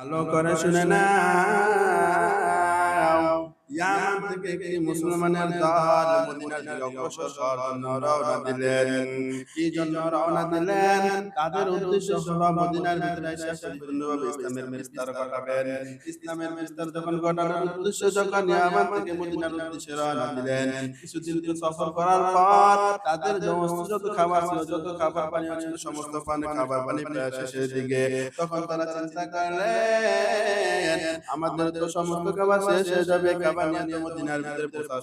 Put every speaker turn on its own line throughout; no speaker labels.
ভালো করে শুনে নাও, ইয়ামান থেকে একটি মুসলমানের দল মদিনার দিকে অগ্রসর হওয়ার জন্য রওনা দিলেন। কি জন্য রওনা দিলেন? তাদের উদ্দেশ্য হলো মদিনার ভিতরে এসে পরিপূর্ণভাবে ইসলামের বিস্তার ঘটাবেন। ইসলামের বিস্তার যখন ঘটানোর উদ্দেশ্য যখন ইয়ামান থেকে মদিনার উদ্দেশ্যে রওনা দিলেন, কিছুদিন সফর করার পর তাদের সমস্ত যত খাবার ছিল, যত খাবার পানীয় ছিল, সমস্ত খাবার পানি প্রায় শেষের দিকে। তখন তারা চিন্তা করলেন, আমাদের তো সমস্ত খাবার শেষ হয়ে যাবে, খাবার নিয়ে তো মদিনার ভিতরে পৌঁছা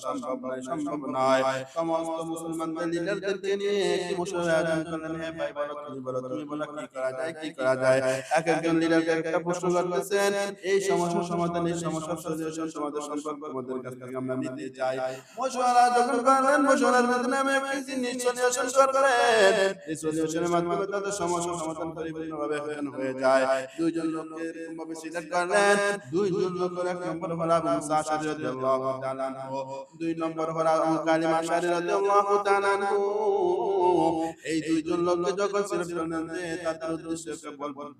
সম্ভব নয়। সমস্ত মুসলমানদের লিডারদেরকে নিয়ে একটি মশলার আয়োজন করলেন। হ্যাঁ ভাই, বলো, তুমি বলো কি করা যায়, কি করা যায়। এক একজন লিডারকে একটা প্রশ্ন করতেছেন, এই সমস্যার সমাধান, এই সমস্যার সলিউশন তোমাদের সম্পর্কে আমাদের কাছ থেকে আমরা নিতে চাই। মশওয়ারা যখন করলেন, মশওয়ারার মাধ্যমে আমি একটি জিনিস সলিউশন করলেন। এই সলিউশনের মাধ্যমে তাদের সমস্যার সমাধান পরিপূর্ণভাবে হয়ে যায়। দুইজন লোককে এরকমভাবে সিলেক্ট করলেন। দুইজন লোকের এক নম্বর হলো আবু মুসা আশআরী রাদিয়াল্লাহু তাআলা আনহু, দুই নম্বর হলো আবু কালিম আশআরী রাদিয়াল্লাহু তাআলা আনহু। এই দুইজন লোককে যখন সিলেক্ট করলেন, তাদের উদ্দেশ্যে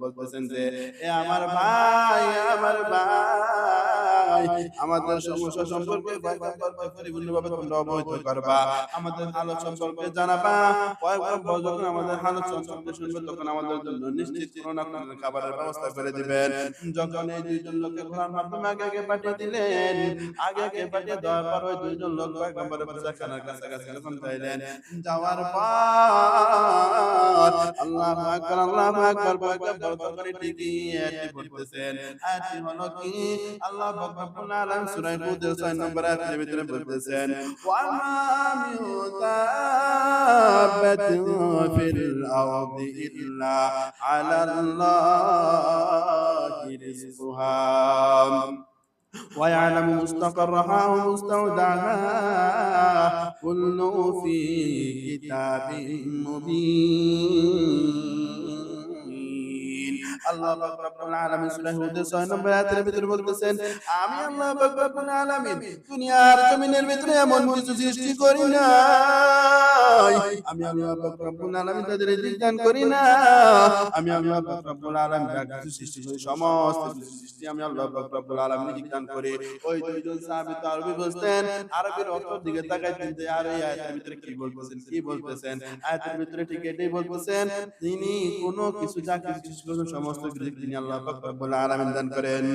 বলতেছেন যে, এ আমার ভাই, আমার ভাই, আমাদের সমস্যা সম্পর্কে পরিপূর্ণভাবে তোমরা অবহিত করবা, আমাদের হালত সম্পর্কে জানাবা। পয়গম্বর যখন আমাদের হালত সম্পর্কে শুনবে, তখন আমাদের জন্য নিশ্চিত কোনো না কোনো খাবারের ব্যবস্থা করে দিবেন। যখন এই দুইজন লোককে ঘোড়ার মাধ্যমে আগে পাঠিয়ে দিলেন, আগে পাঠিয়ে দেওয়ার পর ওই দুইজন লোক পয়গম্বরের বাসাখানার কাছাকাছি যখন যাইলেন, যাওয়ার পর আল্লাহু আকবার, আল্লাহু আকবার, পয়গম্বর তখন ঠিকই আয়াতটি পড়তেছেন। আয়াতটি হলো কি, আল্লাহ রব্বুল আলামিন সূরা হুদের 6 নম্বর আয়াতের ভিতরে বলতেছেন, ওয়া মা মিন দাব্বাতিন ফিল আরদি ইল্লা আলাল্লাহি রিজকুহা ويعلم مستقرها ومستودعها كل في كتاب مبين। আল্লাহ পাক রব্বুল আলামিন সূরা হুদের 6 নম্বর আয়াতের ভিতরে বলতেছেন, আমি আল্লাহ পাক রব্বুল আলামিন দুনিয়ার জমিনের ভিতরে এমন কিছু সৃষ্টি করি নাই, আমি আল্লাহ পাক রব্বুল আলামিন তাদের রিজিক দান করি না। আমি আল্লাহ পাক রব্বুল আলামিন যা কিছু সৃষ্টি করি, সমস্ত কিছু সৃষ্টি আমি আল্লাহ পাক রব্বুল আলামিন রিজিক দান করি। ওই দুইজন সাহাবী তো আরবি বুঝতেন, আরবির অর্থের দিকে তাকাইতেন যে আর এই আয়াতের ভিতরে কি বলতেছেন। আয়াতের ভিতরে ঠিক এটাই বলতেছেন, তিনি কোনো কিছু যা কিছু সৃষ্টি করেন, সমস্ত রিজিক তিনি আল্লাহ পাক রব্বুল আলামিন দান করেন।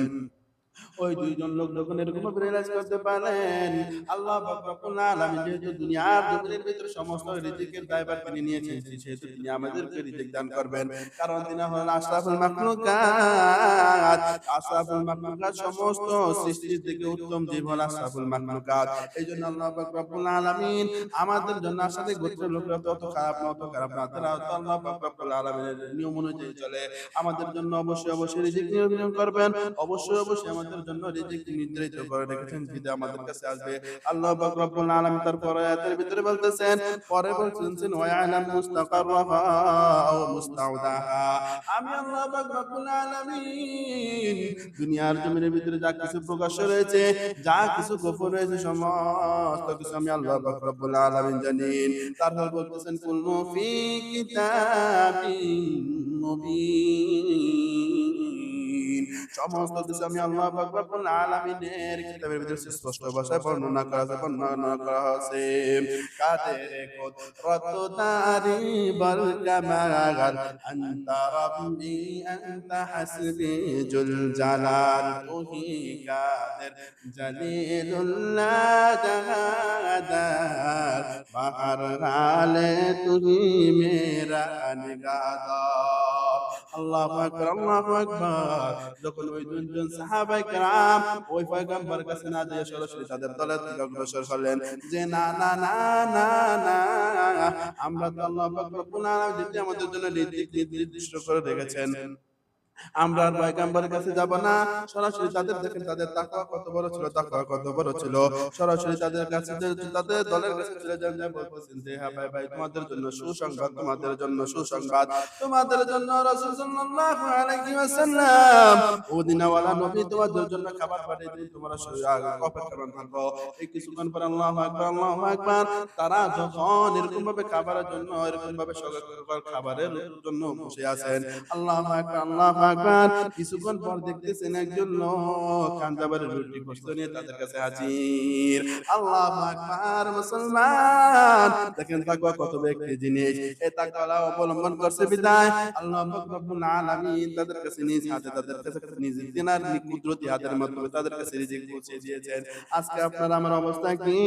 ওই দুইজন লোক যখন এরকম রিয়েলাইজ করতে পারলেন, আল্লাহ পাক রব্বুল আলামিন যেহেতু দুনিয়ার জমিনের ভিতরে সমস্ত রিজিকের দায়ভার তিনি নিয়েছেন, সেহেতু তিনি আমাদেরকে রিজিক দান করবেন। কারণ তিনি হলেন আশরাফুল মাখলুকাত। আশরাফুল মাখলুকাত, সমস্ত সৃষ্টির থেকে উত্তম জীব হল আশরাফুল মাখলুকাত। এইজন্য আল্লাহ পাক রব্বুল আলামিন আমাদের জন্য আসলে গোত্রের লোকরা তত খারাপ না, তারা তো আল্লাহ পাক রব্বুল আলামিনের নিয়ম অনুযায়ী চলে। আমাদের জন্য অবশ্যই রিজিক নির্ধারণ করবেন, অবশ্যই আমাদের জন্য রিজিক নির্ধারিত করে রেখেছেন, যেটা আমাদের কাছে আসবে। আল্লাহ পাক রব্বুল আলামিন তার পরে আয়াতের ভিতরে বলতেছেন, ওয়া ইয়ালাম মুস্তাকাররাহা ওয়া মুস্তাওদাহা, আমি আল্লাহ পাক রব্বুল আলামিন দুনিয়ার জমিনের ভিতরে যা কিছু প্রকাশ্য রয়েছে, যা কিছু গোপন রয়েছে, সমস্ত কিছু আমি আল্লাহ পাক রব্বুল আলামিন জানেন। তারপর বলতেছেন, কুল্লু ফি কিতাবিন মুবিন, সমস্ত কিছু আমি আল্লাহ পাক রব্বুল আলামিনের কিতাবের ভিতরে স্পষ্ট ভাষায় বর্ণনা করা হয়েছে। কাদের কুদরত দারি বল কামাল, আনতা রাব্বি আনতা হাসবি জুল জালাল, তুহি কাদের জলিলুল্লাহ জাহাদার, বাহার হালে তুহি মেরা নিগাদার। আল্লাহু আকবার, আল্লাহু আকবার। যখন ওই দুইজন সাহাবায়ে কেরাম ওই পয়গম্বরের কাছে না যেয়ে সরাসরি তাদের দলের দিকে অগ্রসর হলেন, যে না না না না না, আমরা তো আল্লাহ পাক রব্বুল আলামিন যেটি আমাদের জন্য নির্দিষ্ট করে রেখেছেন, আমরা আর পয়গম্বরের কাছে যাব না। সরাসরি তাদের দেখেন তাদের তাকওয়া কত বড় ছিল, সরাসরি তাদের কাছে, তাদের দলের কাছে চলে যান, যা বলতেছেন যে, হ্যাঁ ভাই, তোমাদের জন্য সুসংবাদ, তোমাদের জন্য রাসূল সাল্লাল্লাহু আলাইহি ওয়াসাল্লাম মদিনাওয়ালা নবী তোমাদের জন্য খাবার পাঠিয়ে দিন, তোমরা অপেক্ষা থাকো। এই কিছুক্ষণ পর আল্লাহু আকবার, আল্লাহু আকবার, তারা যখন এরকম ভাবে খাবারের জন্য, এরকম ভাবে খাবারের জন্য বসে আছেন, আল্লাহু আকবার, আল্লাহু আকবার। কিছুক্ষণ পর দেখতেছেন একজন লোক কান্দাবারে রুটি গোশত নিয়ে তাদের কাছে হাজির। আল্লাহু আকবার। মুসলমান দেখেন তাকওয়া কত ব্যক্তি জিনিস। এই তাকওয়া অবলম্বন করছে বিদায় আল্লাহ পাক রব্বুল আলামিন তাদের কাছে নিজ হাতে তাদের কাছে নিজ তিনার কুদরতি হাতের মাধ্যমে তাদের কাছে রিজিক পৌঁছে দিয়েছেন। আজকে আপনার আমার অবস্থা কি?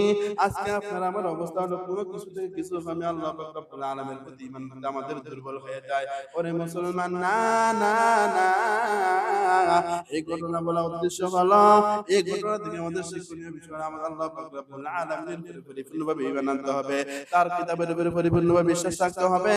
আজকে আপনার আমার অবস্থা হলো কোনো কিছু থেকে কিছু আমি আল্লাহ পাক রব্বুল আলামিনের প্রতি ঈমান আনতে আমাদের দুর্বল হয়ে যায়। ওরে মুসলমান, না না না, এই ঘটনা বলা উদ্দেশ্য হলো এই ঘটনা থেকে আমাদের শিক্ষণীয় বিষয় আমাদের আল্লাহ পাক রব্বুল আলামিনের উপরে পরিপূর্ণভাবে ঈমান আনতে হবে, তার কিতাবের উপরে পরিপূর্ণভাবে বিশ্বাস রাখতে হবে।